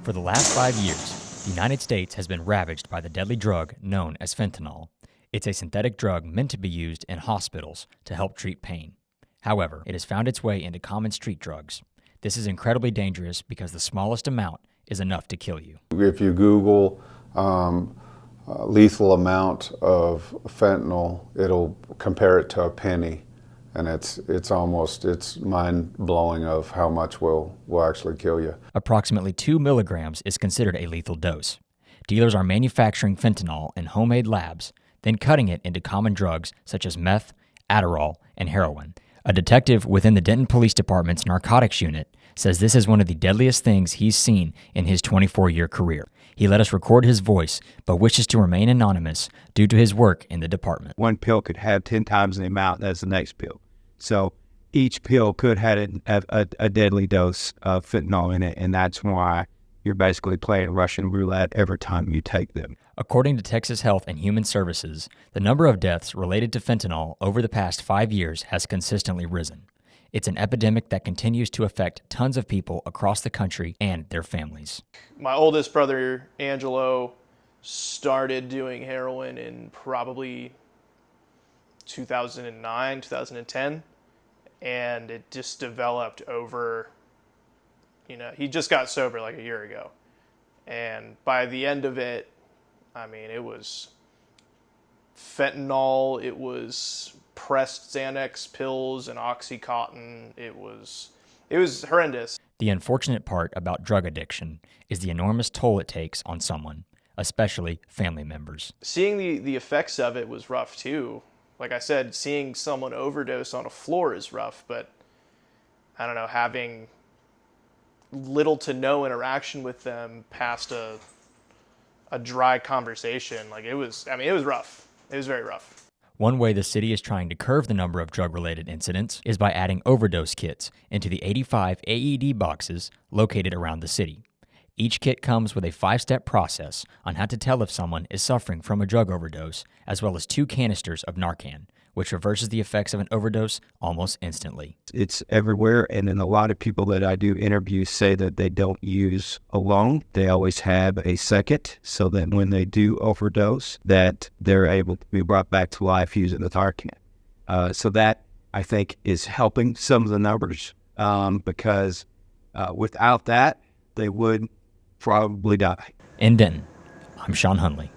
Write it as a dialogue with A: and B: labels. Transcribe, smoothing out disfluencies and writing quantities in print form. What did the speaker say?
A: For the last 5 years, the United States has been ravaged by the deadly drug known as fentanyl. It's a synthetic drug meant to be used in hospitals to help treat pain. However, it has found its way into common street drugs. This is incredibly dangerous because the smallest amount is enough to kill you.
B: If you Google lethal amount of fentanyl, it'll compare it to a penny. And it's mind-blowing of how much will actually kill you.
A: Approximately 2 milligrams is considered a lethal dose. Dealers are manufacturing fentanyl in homemade labs, then cutting it into common drugs such as meth, Adderall, and heroin. A detective within the Denton Police Department's narcotics unit says this is one of the deadliest things he's seen in his 24-year career. He let us record his voice, but wishes to remain anonymous due to his work in the department.
C: One pill could have 10 times the amount as the next pill. So each pill could have a deadly dose of fentanyl in it, and that's why you're basically playing Russian roulette every time you take them.
A: According to Texas Health and Human Services, the number of deaths related to fentanyl over the past 5 years has consistently risen. It's an epidemic that continues to affect tons of people across the country and their families.
D: My oldest brother, Angelo, started doing heroin in probably 2009, 2010, and it just developed over, he just got sober like a year ago. And by the end of it, it was fentanyl, it was pressed Xanax pills and Oxycontin. It was horrendous.
A: The unfortunate part about drug addiction is the enormous toll it takes on someone, especially family members.
D: Seeing the effects of it was rough too. Like I said, seeing someone overdose on a floor is rough, but I don't know, having little to no interaction with them past a dry conversation, it was rough. It was very rough.
A: One way the city is trying to curb the number of drug-related incidents is by adding overdose kits into the 85 AED boxes located around the city. Each kit comes with a 5-step process on how to tell if someone is suffering from a drug overdose, as well as 2 canisters of Narcan, which reverses the effects of an overdose almost instantly.
C: It's everywhere, and then a lot of people that I do interviews say that they don't use alone. They always have a second, so that when they do overdose, that they're able to be brought back to life using the Narcan. So that, I think, is helping some of the numbers, because without that, they would probably die.
A: In Denton, I'm Sean Hunley.